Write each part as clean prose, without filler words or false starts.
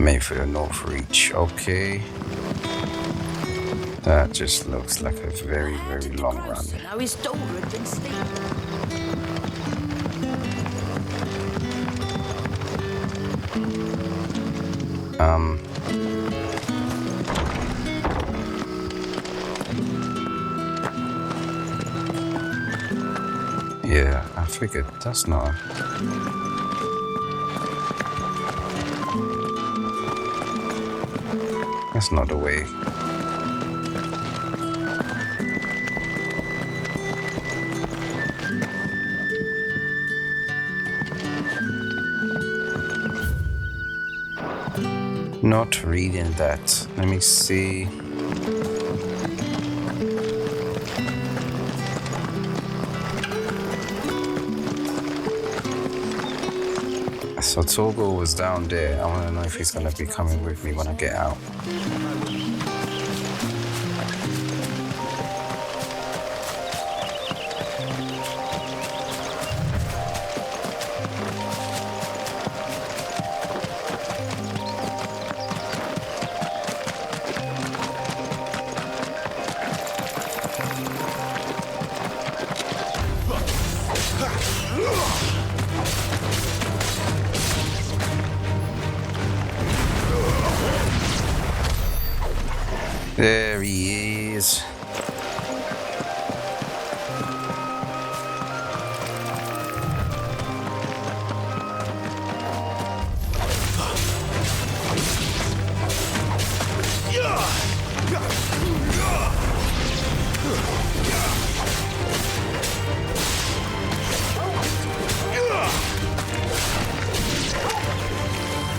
Made for the North Reach. Okay. That just looks like a very, very long run. Now his daughter had been sleeping. Yeah, I figured that's not. That's not the way. Not reading that. Let me see. So Togo was down there. I want to know if he's going to be coming with me when I get out. There he is.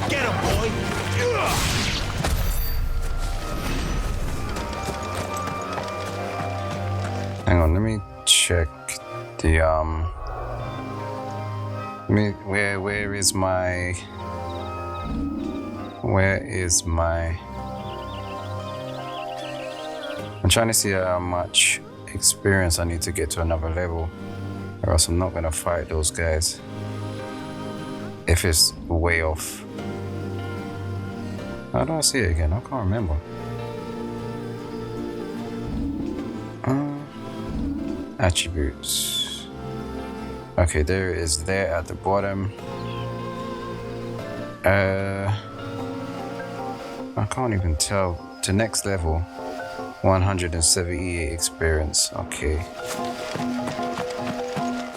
Get him, boy! Hang on, let me check the where is my I'm trying to see how much experience I need to get to another level, or else I'm not gonna fight those guys if it's way off. How do I see it again? I can't remember. Attributes. Okay, there it is there at the bottom. I can't even tell. The next level, 178 experience. Okay.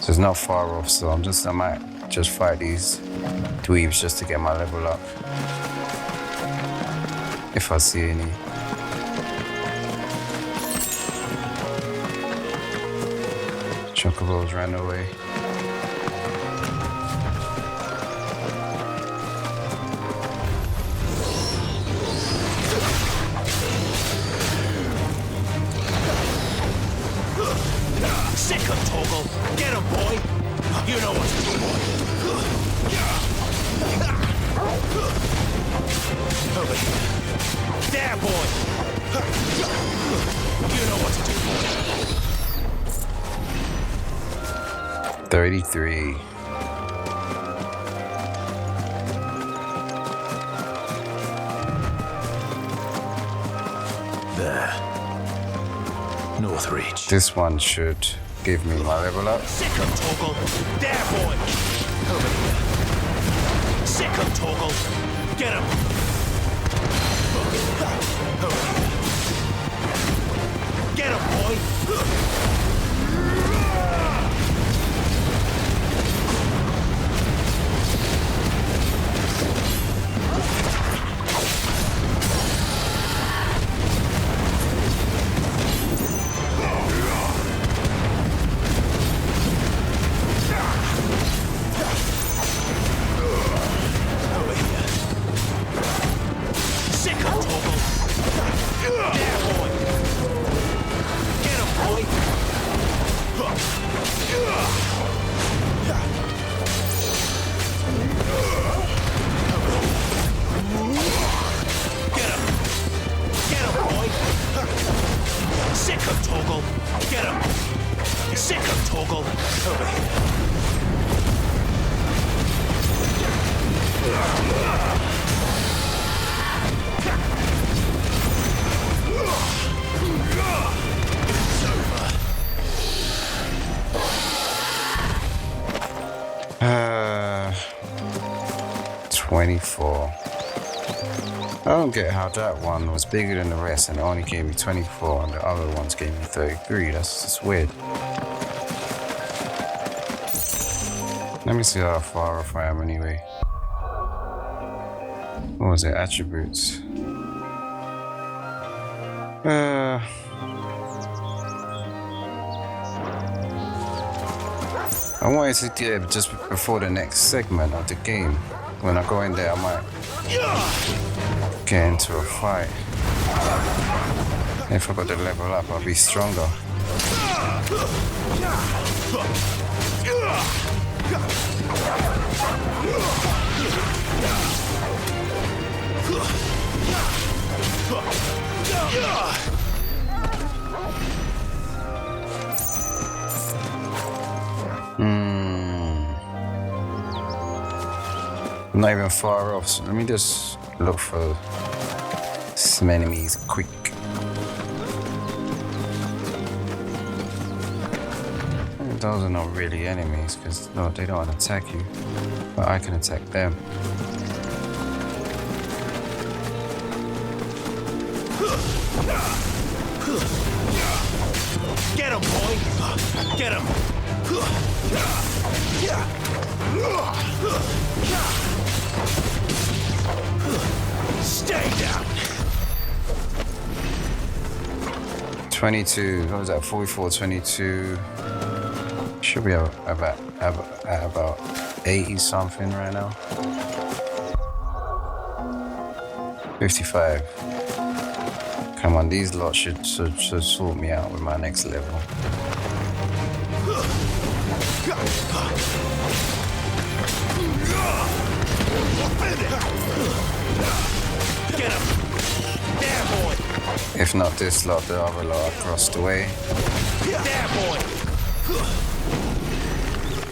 So it's not far off, so I might just fight these dweebs just to get my level up. If I see any. Chocobos ran away. Sick of Toggle! Get him, boy! You know what to do, boy! Over here. There, boy! You know what to do, boy! 33. There. North Reach. This one should give me my level up. Sick of Toggle! There, boy! Over here. Sick of Toggle! Get him! Over here. Get him, boy! Sick of Toggle! There, boy! Get him, boy! 24. I don't get how that one was bigger than the rest and it only gave me 24 and the other ones gave me 33. That's just weird. Let me see how far off I am anyway. What was it? Attributes. I wanted to get it just before the next segment of the game. When I go in there, I might get into a fight. If I got to level up, I'll be stronger. I'm not even far off, so let me just look for some enemies quick. Those are not really enemies because they don't attack you, but I can attack them. Get him, boy! Get him! Stay down! 22, what was that? 44, 22. Should be about 80 something right now. 55. Come on, these lots should sort me out with my next level. Get him! There, boy! If not this lot, the other lot across the way. There, boy!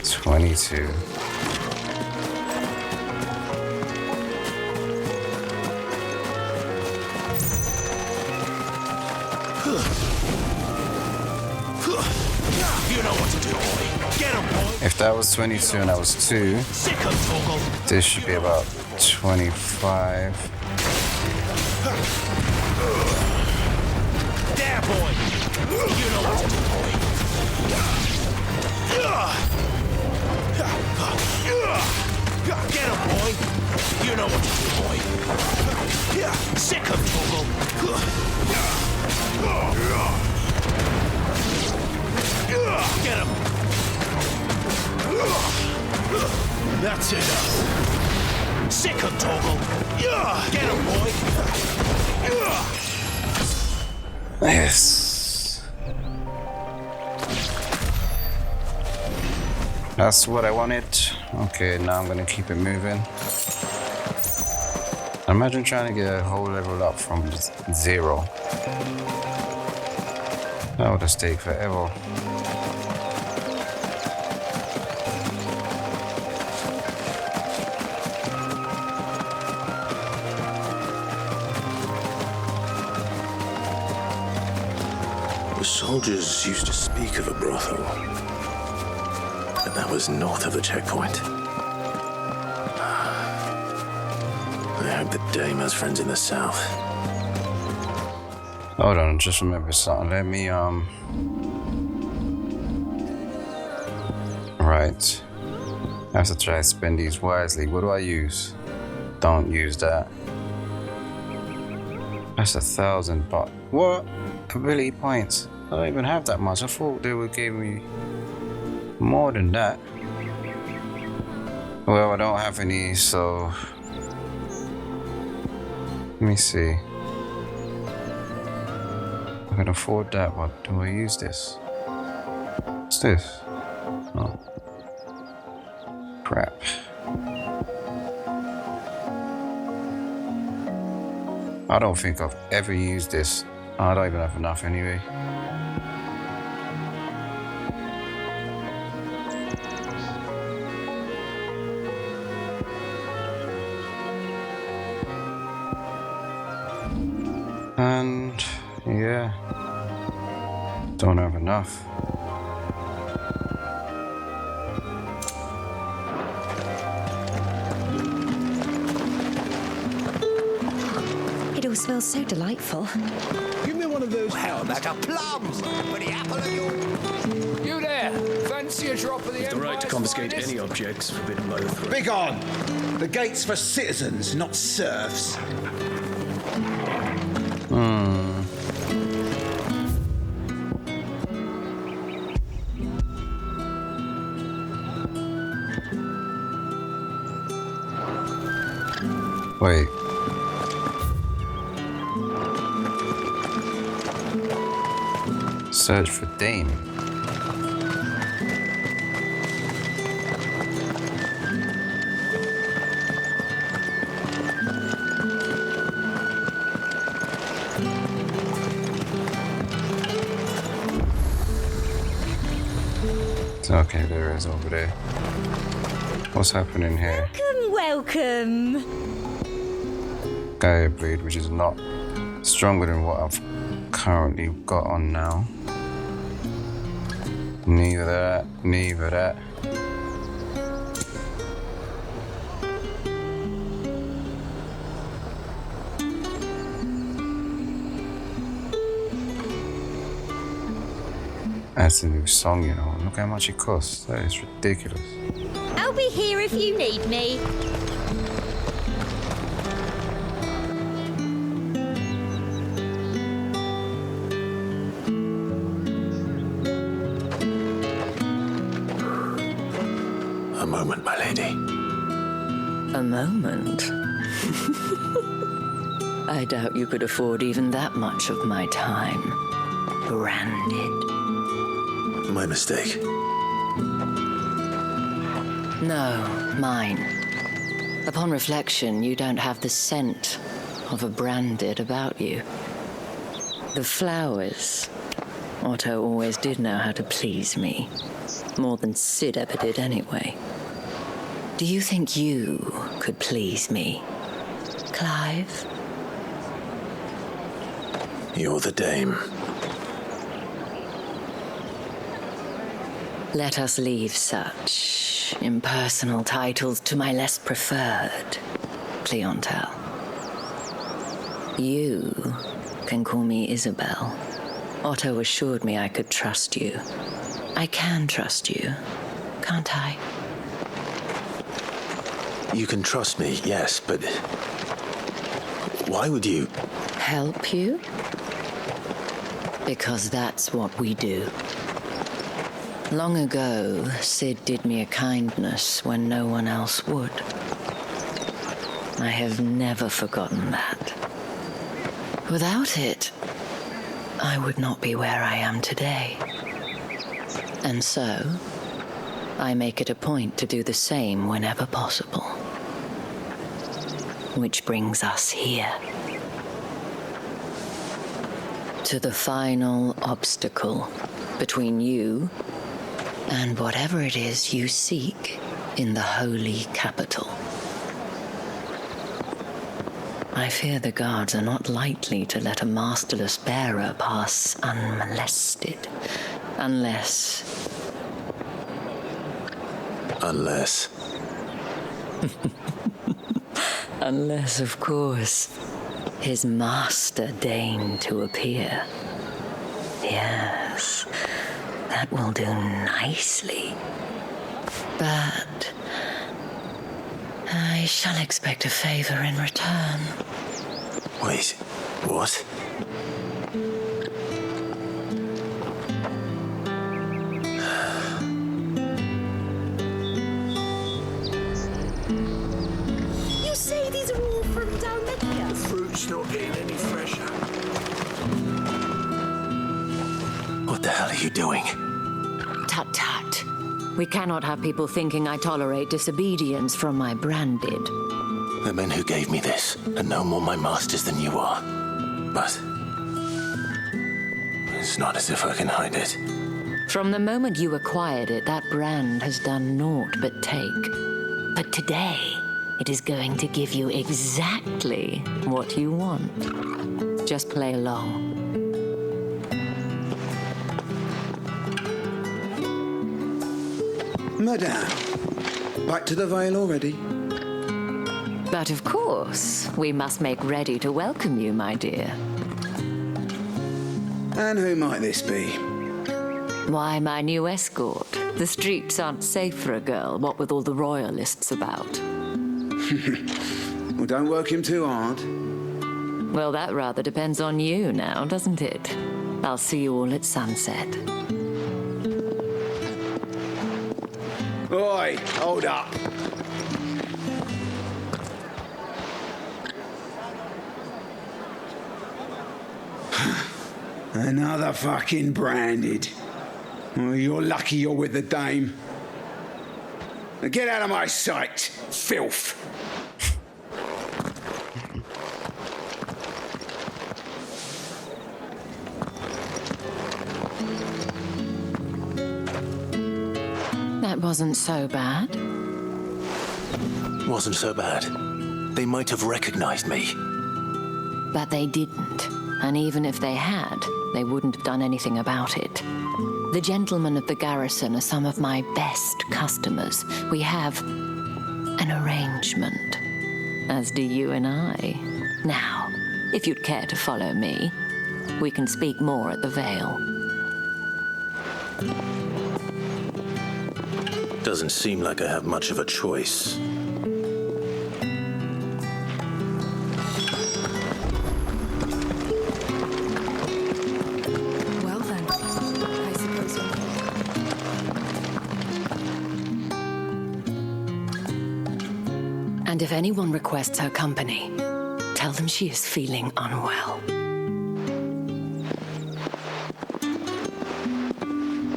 22. You know what to do, boy. Get him, boy. If that was 22 and that was 2, Sick him, Toggle. this should be about 25. There, boy. You know what to do, boy. Get him, boy. You know what to do, boy. Sick him, Toggle. Get him. That's enough. Sick him, Toggle. Get him, boy. Yes. That's what I wanted. Okay, now I'm gonna keep it moving. Imagine trying to get a whole level up from 0. That would just take forever. The soldiers used to speak of a brothel, and that was north of the checkpoint. I hope that Dame has friends in the south. Hold on, just remember something. Let me, right. I have to try to spend these wisely. What do I use? Don't use that. That's 1,000 baht. What? Ability points. I don't even have that much. I thought they would give me more than that. Well, I don't have any, so let me see. I can afford that, but do I use this? What's this? Oh. Crap. I don't think I've ever used this. I don't even have enough anyway. And yeah, don't have enough. smells so delightful. Give me one of those. How about a plum? For the apple of your... You there! Fancy a drop of the The right to Empire's confiscate finest? any objects forbidden by the throne. Begone! The gate's for citizens, not serfs. Wait. Search for Dane. Okay, there is over there. What's happening here? Welcome. Gaia breed, which is not stronger than what I've currently got on now. Neither that, neither that. That's a new song, you know. Look how much it costs. That is ridiculous. I'll be here if you need me. A moment, my lady. A moment? I doubt you could afford even that much of my time. Branded. My mistake. No, mine. Upon reflection, you don't have the scent of a branded about you. The flowers. Otto always did know how to please me. More than Sid ever did anyway. Do you think you could please me, Clive? You're the dame. Let us leave such impersonal titles to my less preferred clientele. You can call me Isabel. Otto assured me I could trust you. I can trust you, can't I? You can trust me, yes, but why would you? Help you? Because that's what we do. Long ago, Sid did me a kindness when no one else would. I have never forgotten that. Without it, I would not be where I am today. And so, I make it a point to do the same whenever possible. Which brings us here. To the final obstacle between you and whatever it is you seek in the holy capital. I fear the guards are not likely to let a masterless bearer pass unmolested, unless... Unless, of course, his master deigned to appear. Yes, that will do nicely. But I shall expect a favor in return. Wait, what? You say these are all from down there? Fruit's not getting any fresher. What the hell are you doing? Tut tut. We cannot have people thinking I tolerate disobedience from my branded. The men who gave me this are no more my masters than you are. But it's not as if I can hide it. From the moment you acquired it, that brand has done naught but take. But today, it is going to give you exactly what you want. Just play along. Madame, back to the Vale already? But of course, we must make ready to welcome you, my dear. And who might this be? Why, my new escort. The streets aren't safe for a girl, what with all the royalists about. Well, don't work him too hard. Well, that rather depends on you now, doesn't it? I'll see you all at sunset. Oi, hold up. Another fucking branded. Well, you're lucky you're with the dame. Now get out of my sight, filth. That wasn't so bad. Wasn't so bad. They might have recognized me. But they didn't. And even if they had, they wouldn't have done anything about it. The gentlemen of the garrison are some of my best customers. We have an arrangement, as do you and I. Now, if you'd care to follow me, we can speak more at the Vale. Doesn't seem like I have much of a choice. Well then, I suppose you're... And if anyone requests her company, tell them she is feeling unwell.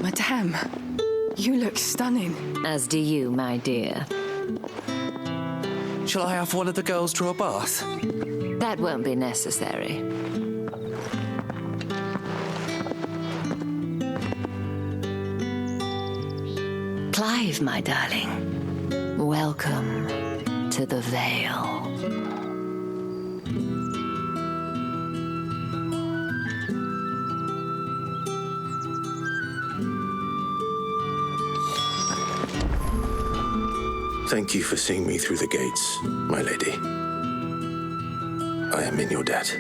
Madame, you look stunning. As do you, my dear. Shall I have one of the girls draw a bath? That won't be necessary. Clive, my darling, welcome to the Vale. Thank you for seeing me through the gates, my lady. I am in your debt.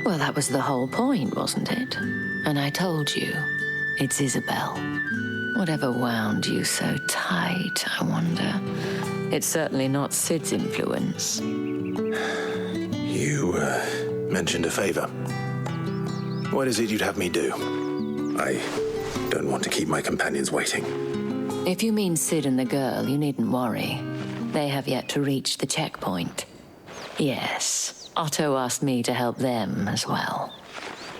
Well, that was the whole point, wasn't it? And I told you, it's Isabel. Whatever wound you so tight, I wonder. It's certainly not Sid's influence. You, mentioned a favor. What is it you'd have me do? I don't want to keep my companions waiting. If you mean Sid and the girl, you needn't worry. They have yet to reach the checkpoint. Yes, Otto asked me to help them as well.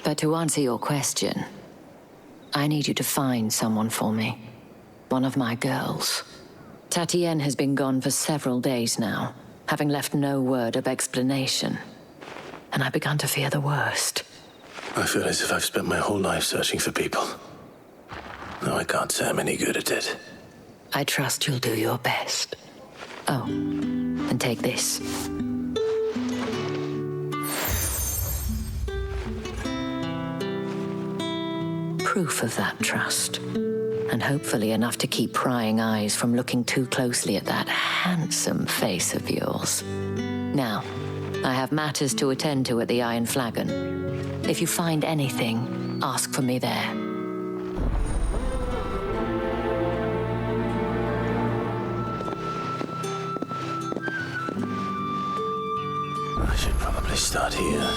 But to answer your question, I need you to find someone for me. One of my girls. Tatienne has been gone for several days now, having left no word of explanation. And I began to fear the worst. I feel as if I've spent my whole life searching for people. No, I can't say I'm any good at it. I trust you'll do your best. Oh, and take this. Proof of that trust. And hopefully enough to keep prying eyes from looking too closely at that handsome face of yours. Now, I have matters to attend to at the Iron Flagon. If you find anything, ask for me there. I should probably start here.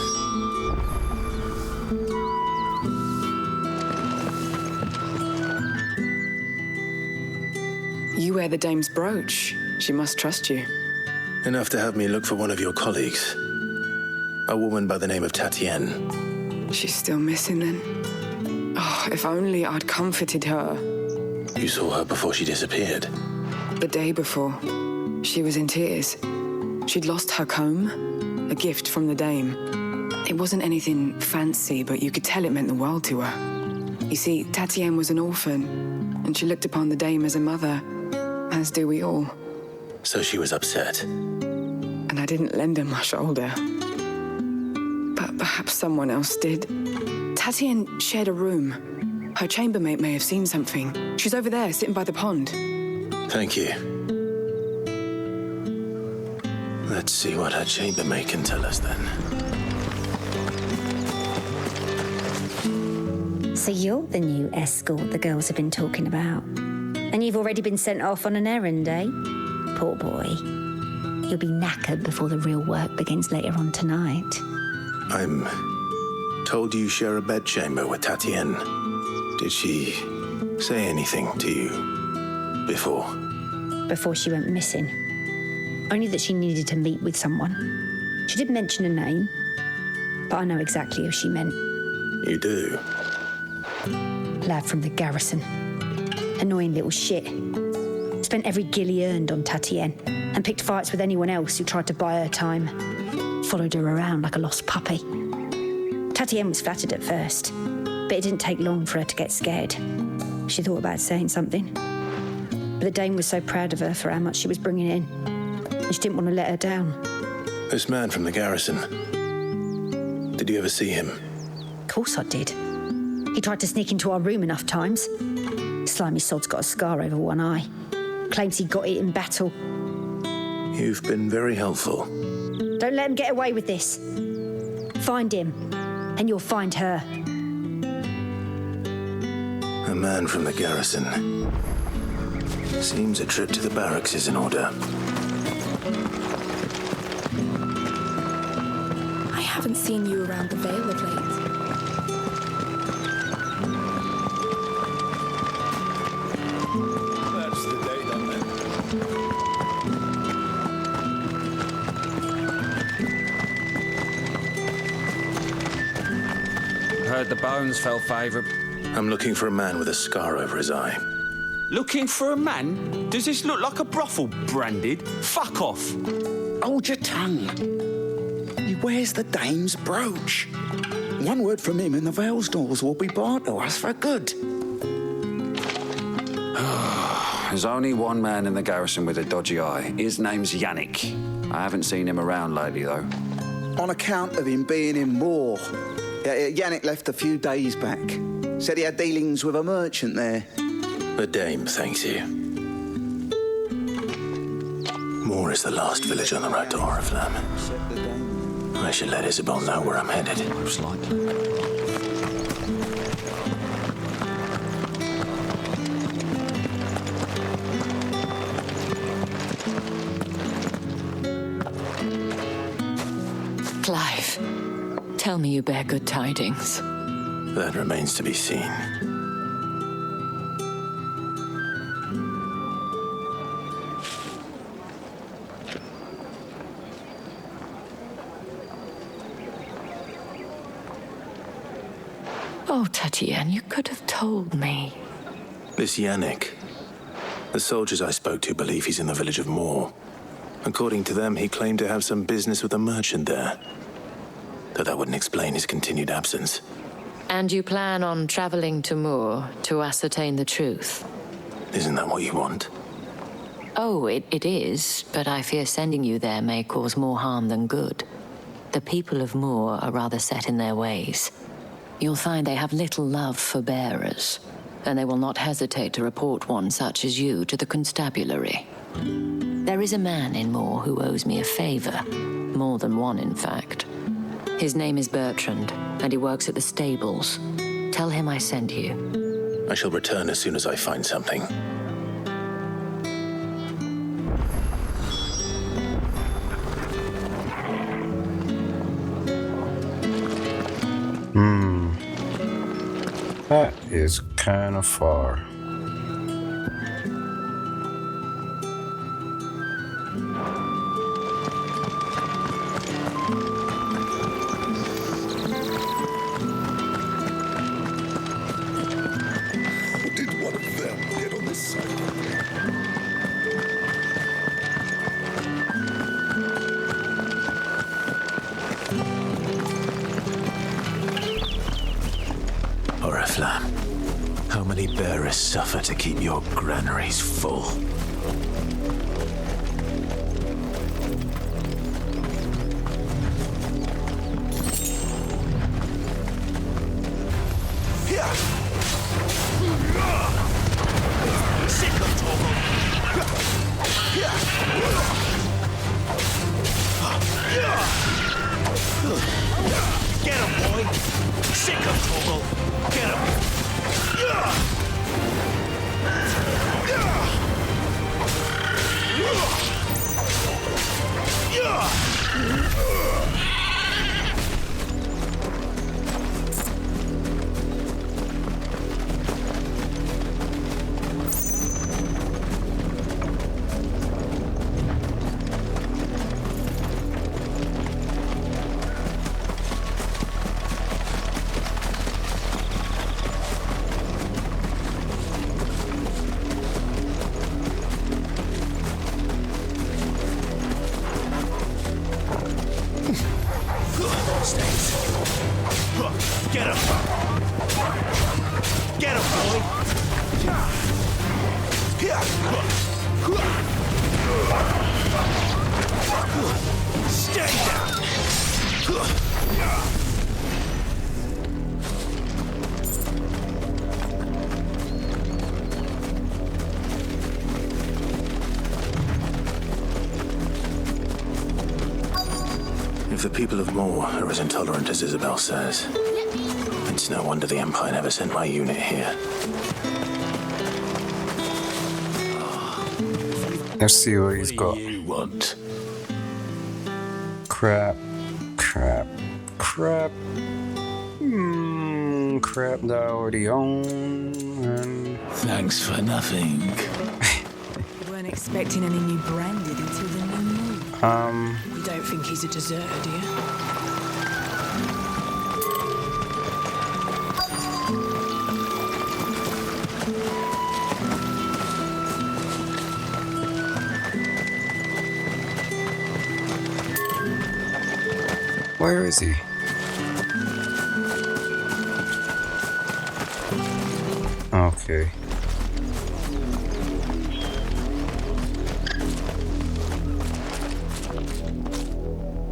You wear the dame's brooch. She must trust you. Enough to have me look for one of your colleagues. A woman by the name of Tatienne. She's still missing then. Oh, if only I'd comforted her. You saw her before she disappeared. The day before, she was in tears. She'd lost her comb, a gift from the dame. It wasn't anything fancy, but you could tell it meant the world to her. You see, Tatienne was an orphan, and she looked upon the dame as a mother, as do we all. So she was upset. And I didn't lend her my shoulder. But perhaps someone else did. Tatienne shared a room. Her chambermaid may have seen something. She's over there, sitting by the pond. Thank you. Let's see what her chambermaid can tell us then. So you're the new escort the girls have been talking about. And you've already been sent off on an errand, eh? Poor boy. You'll be knackered before the real work begins later on tonight. I'm told you share a bedchamber with Tatienne. Did she say anything to you before? Before she went missing. Only that she needed to meet with someone. She did mention a name, but I know exactly who she meant. You do? Lad from the garrison. Annoying little shit. Spent every guil he earned on Tatienne and picked fights with anyone else who tried to buy her time. Followed her around like a lost puppy. Tatienne was flattered at first, but it didn't take long for her to get scared. She thought about saying something. But the dame was so proud of her for how much she was bringing in, and she didn't want to let her down. This man from the garrison. Did you ever see him? Of course I did. He tried to sneak into our room enough times. Slimy sod's got a scar over one eye. Claims he got it in battle. You've been very helpful. Don't let him get away with this. Find him, and you'll find her. A man from the garrison. Seems a trip to the barracks is in order. I haven't seen you around the Vale of late. That's the date on it. Heard the bones fell favourable. I'm looking for a man with a scar over his eye. Looking for a man? Does this look like a brothel, Branded? Fuck off. Hold your tongue. He wears the dame's brooch. One word from him and the Vale's doors will be barred to us for good. There's only one man in the garrison with a dodgy eye. His name's Yannick. I haven't seen him around lately, though. On account of him being in war. Yannick left a few days back. Said he had dealings with a merchant there. The dame thanks you. Moore is the last village on the road to Oriflamme. I should let Isabel know where I'm headed. Most likely. Clive, tell me you bear good tidings. That remains to be seen. Oh, Tatienne, you could have told me. This Yannick. The soldiers I spoke to believe he's in the village of Moore. According to them, he claimed to have some business with a merchant there. Though that wouldn't explain his continued absence. And you plan on traveling to Moore to ascertain the truth? Isn't that what you want? Oh, it is, but I fear sending you there may cause more harm than good. The people of Moore are rather set in their ways. You'll find they have little love for bearers, and they will not hesitate to report one such as you to the constabulary. There is a man in Moore who owes me a favor, more than one, in fact. His name is Bertrand, and he works at the stables. Tell him I sent you. I shall return as soon as I find something. That is kind of far. Did one of them get on this side? Oriflamme, how many bearers suffer to keep your granaries full? Sick of Torgal. Sick him, Torgal. Get him. Get him! Get him, boy! Stay down! If the people of Moor are as intolerant as Isabel says, it's no wonder the Empire never sent my unit here. Let's see what he's got. What do you want? Crap. Crap that I already own. And Thanks for nothing. Weren't expecting any new branded until the new moon. You don't think he's a deserter, do you? where is he? Okay.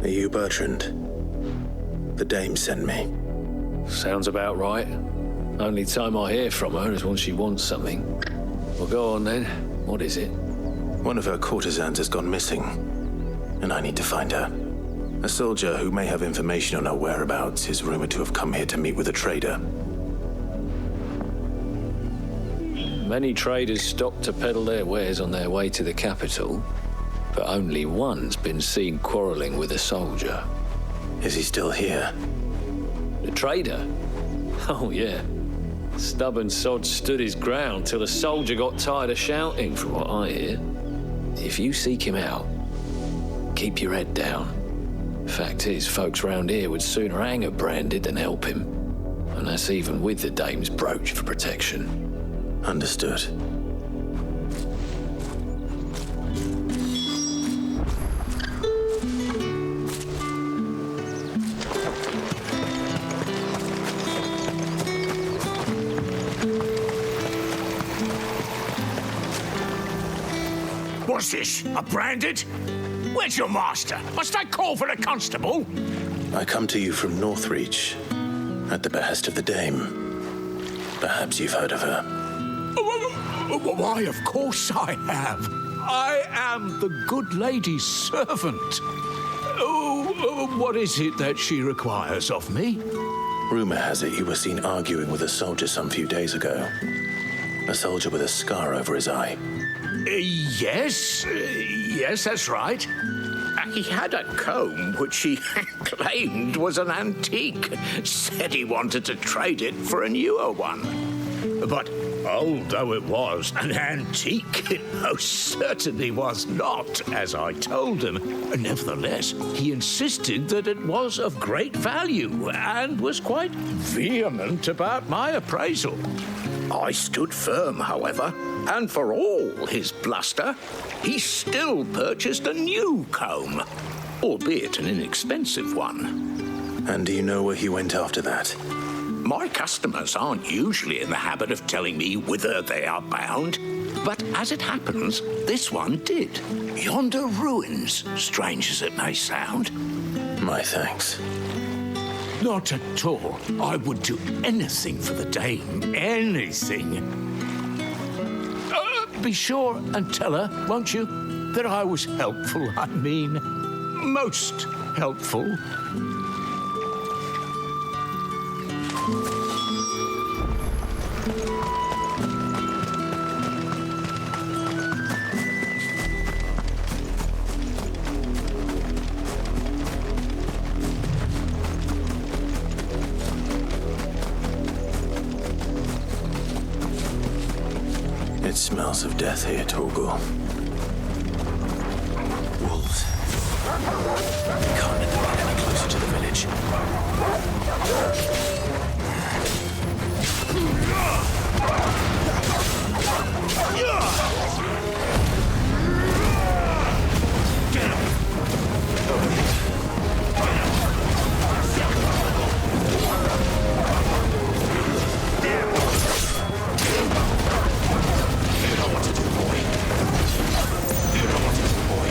Are you Bertrand? The dame sent me. Sounds about right. Only time I hear from her is when she wants something. Well, go on then. What is it? One of her courtesans has gone missing, and I need to find her. A soldier who may have information on her whereabouts is rumored to have come here to meet with a trader. Many traders stop to peddle their wares on their way to the capital, but only one's been seen quarreling with a soldier. Is he still here? The trader? Oh, yeah. Stubborn sod stood his ground till the soldier got tired of shouting, from what I hear. If you seek him out, keep your head down. Fact is, folks round here would sooner hang a branded than help him. And that's even with the dame's brooch for protection. Understood. What's this? A branded? Where's your master? Must I call for a constable? I come to you from Northreach, at the behest of the dame. Perhaps you've heard of her. Why, of course I have. I am the good lady's servant. What is it that she requires of me? Rumor has it you were seen arguing with a soldier some few days ago. A soldier with a scar over his eye. Yes, that's right. He had a comb which he claimed was an antique. Said he wanted to trade it for a newer one. But old though it was, an antique it most certainly was not, as I told him. Nevertheless, he insisted that it was of great value and was quite vehement about my appraisal. I stood firm, however, and for all his bluster, he still purchased a new comb, albeit an inexpensive one. And do you know where he went after that? My customers aren't usually in the habit of telling me whither they are bound, but as it happens, this one did. Yonder ruins, strange as it may sound. My thanks. Not at all. I would do anything for the dame. Anything. Be sure and tell her, won't you, that I was helpful. I mean, most helpful. Smells of death here, Torgor. Wolves. We can't let them get any closer to the village. Get him! You know what to do, boy. You know what to do, boy.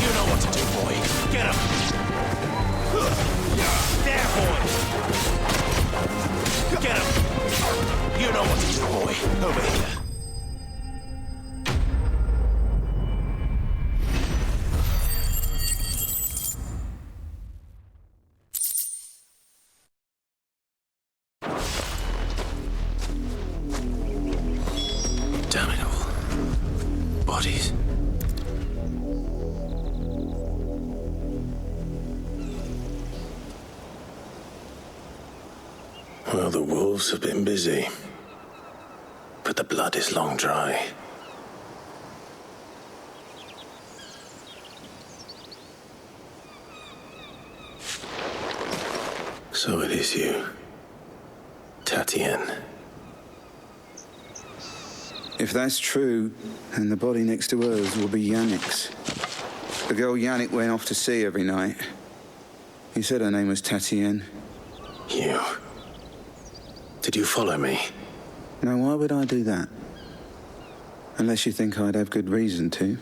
You know what to do, boy. Get him. There, boy. Get him. You know what to do, boy. Over here. Damn it all. Bodies. Well, the wolves have been busy. But the blood is long dry. So it is you, Tatienne. If that's true, then the body next to hers will be Yannick's. The girl Yannick went off to see every night. He said her name was Tatienne. You. Did you follow me? Now, why would I do that? Unless you think I'd have good reason to.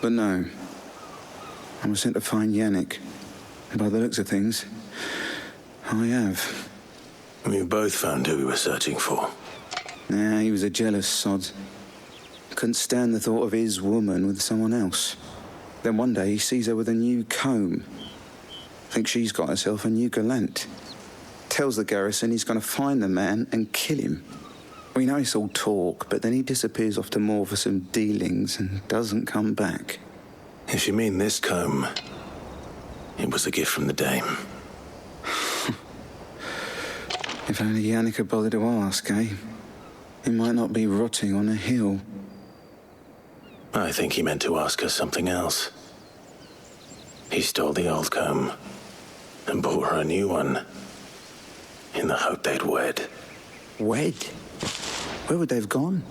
But no. I was sent to find Yannick. And by the looks of things, I have. We both found who we were searching for. Nah, he was a jealous sod. Couldn't stand the thought of his woman with someone else. Then one day he sees her with a new comb. Thinks she's got herself a new gallant. Tells the garrison he's going to find the man and kill him. We know it's all talk, but then he disappears off to Moor for some dealings and doesn't come back. If you mean this comb, it was a gift from the dame. If only Yannick had bothered to ask, eh? He might not be rotting on a hill. I think he meant to ask her something else. He stole the old comb and bought her a new one in the hope they'd wed. Wed? Where would they have gone?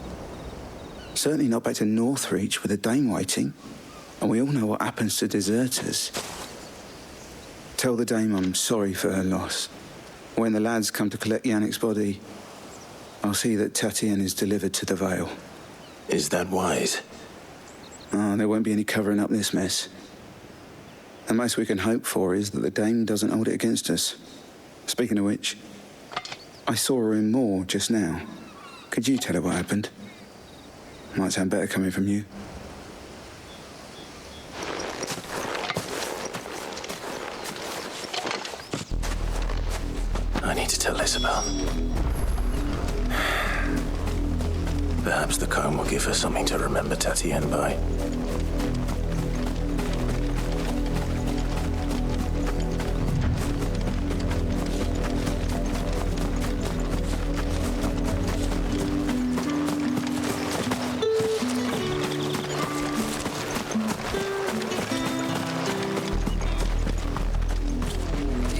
Certainly not back to Northreach with a dame waiting. And we all know what happens to deserters. Tell the dame I'm sorry for her loss. When the lads come to collect Yannick's body, I'll see that Tatienne is delivered to the Vale. Is that wise? Oh, there won't be any covering up this mess. The most we can hope for is that the dame doesn't hold it against us. Speaking of which, I saw her in Moor just now. Could you tell her what happened? Might sound better coming from you. I need to tell Isabel. Perhaps the comb will give her something to remember Tatienne by.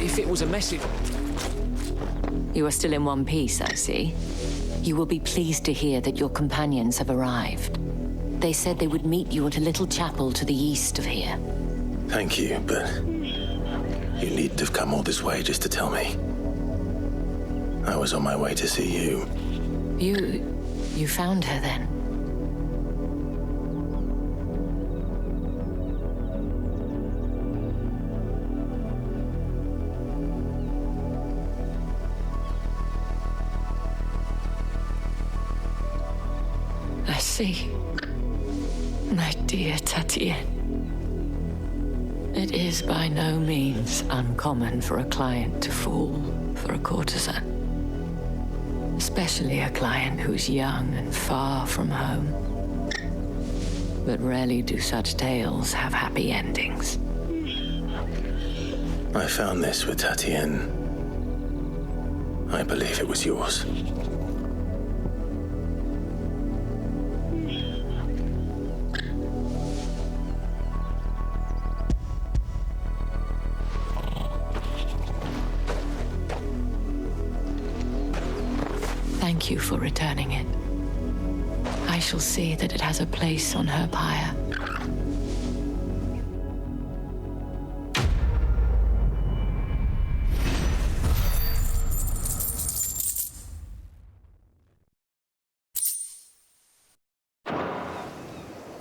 If it was a message... You are still in one piece, I see. You will be pleased to hear that your companions have arrived. They said they would meet you at a little chapel to the east of here. Thank you, but you needn't have come all this way just to tell me. I was on my way to see you. You found her then? I see. My dear Tatienne. It is by no means uncommon for a client to fall for a courtesan. Especially a client who's young and far from home. but rarely do such tales have happy endings. I found this with Tatienne. I believe it was yours. Thank you for returning it. I shall see that it has a place on her pyre.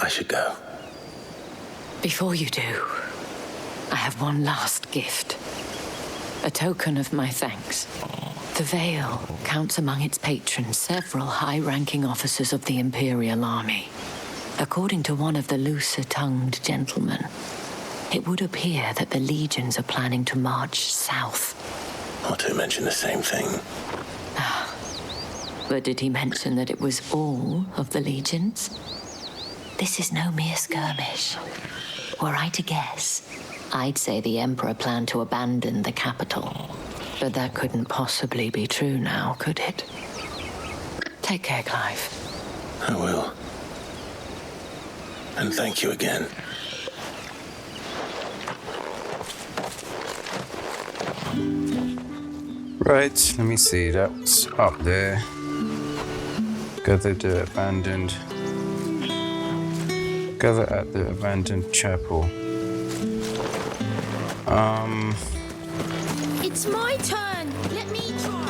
I should go. Before you do, I have one last gift. A token of my thanks. The Vale counts among its patrons several high-ranking officers of the Imperial Army. According to one of the looser-tongued gentlemen, it would appear that the legions are planning to march south. Not to mention the same thing. But did he mention that it was all of the legions? This is no mere skirmish. Were I to guess, I'd say the Emperor planned to abandon the capital. But that couldn't possibly be true now, could it? Take care, Clive. I will. And thank you again. Right, let me see. That's up there. Gather the abandoned. Gather at the abandoned chapel. It's my turn. Let me try.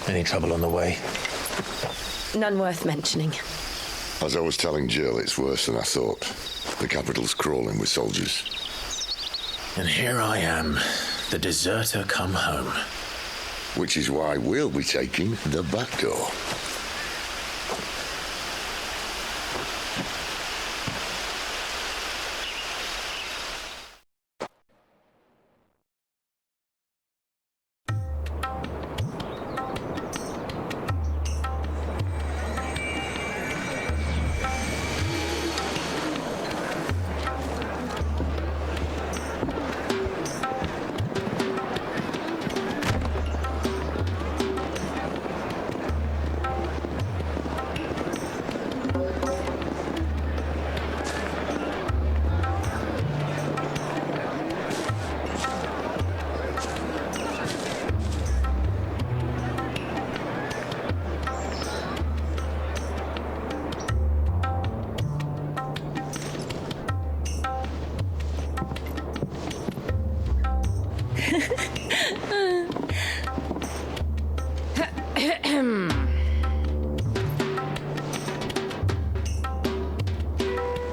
Any trouble on the way? None worth mentioning. As I was telling Jill, it's worse than I thought. The capital's crawling with soldiers. And here I am, the deserter come home. Which is why we'll be taking the back door.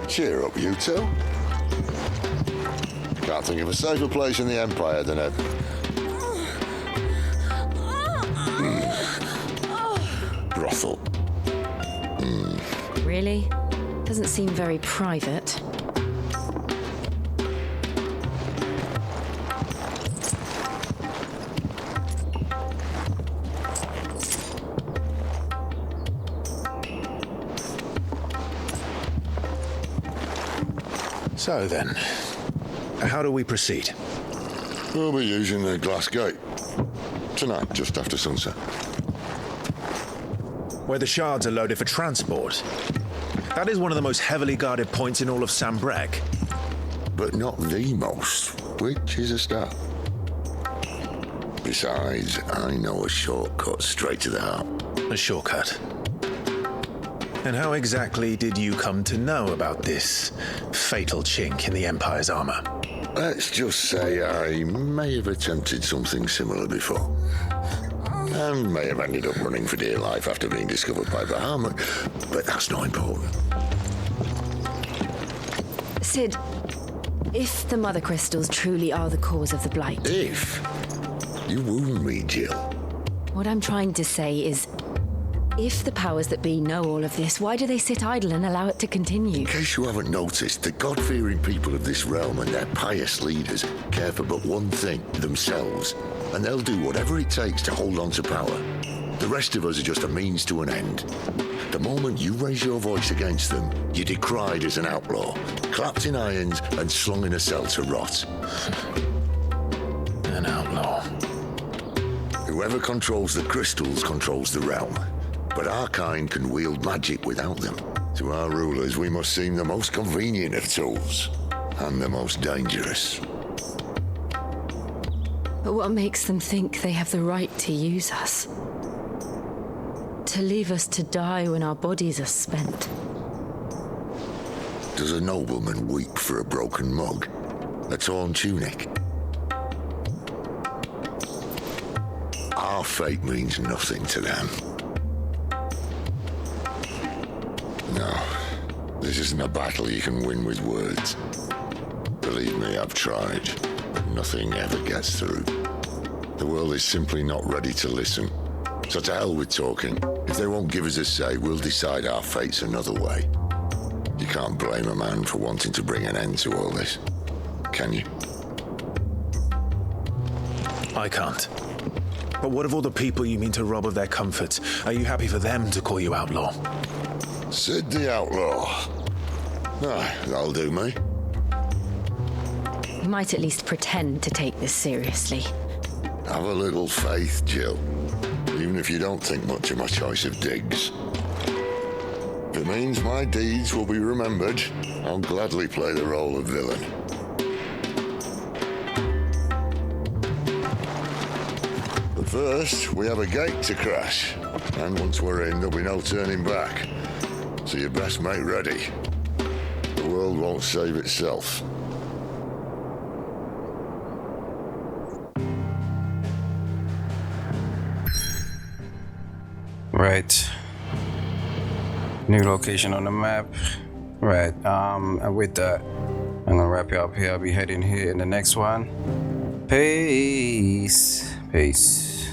Cheer up, you two. Can't think of a safer place in the Empire than a... brothel. Really? Doesn't seem very private. So then, how do we proceed? We'll be using the glass gate. Tonight, just after sunset. Where the shards are loaded for transport. That is one of the most heavily guarded points in all of Sambrec. But not the most, which is a start. Besides, I know a shortcut straight to the heart. A shortcut? And how exactly did you come to know about this fatal chink in the Empire's armor? Let's just say I may have attempted something similar before. And may have ended up running for dear life after being discovered by Bahamut, but that's not important. Sid, if the Mother Crystals truly are the cause of the Blight... If? You wound me, Jill. What I'm trying to say is, if the powers that be know all of this, why do they sit idle and allow it to continue? In case you haven't noticed, the God-fearing people of this realm and their pious leaders care for but one thing, themselves. And they'll do whatever it takes to hold on to power. The rest of us are just a means to an end. The moment you raise your voice against them, you're decried as an outlaw, clapped in irons and slung in a cell to rot. An outlaw. Whoever controls the crystals controls the realm. But our kind can wield magic without them. To our rulers, we must seem the most convenient of tools, and the most dangerous. But what makes them think they have the right to use us? To leave us to die when our bodies are spent? Does a nobleman weep for a broken mug? A torn tunic? Our fate means nothing to them. No, this isn't a battle you can win with words. Believe me, I've tried, but nothing ever gets through. The world is simply not ready to listen. So to hell with talking. If they won't give us a say, we'll decide our fates another way. You can't blame a man for wanting to bring an end to all this, can you? I can't. But what of all the people you mean to rob of their comforts? Are you happy for them to call you outlaw? Sid the Outlaw. Ah, that'll do me. You might at least pretend to take this seriously. Have a little faith, Jill. Even if you don't think much of my choice of digs. If it means my deeds will be remembered, I'll gladly play the role of villain. But first, we have a gate to crash. And once we're in, there'll be no turning back. So you best make ready. The world won't save itself. Right. New location on the map. Right. And with that, I'm gonna wrap it up here. I'll be heading here in the next one. Peace. Peace.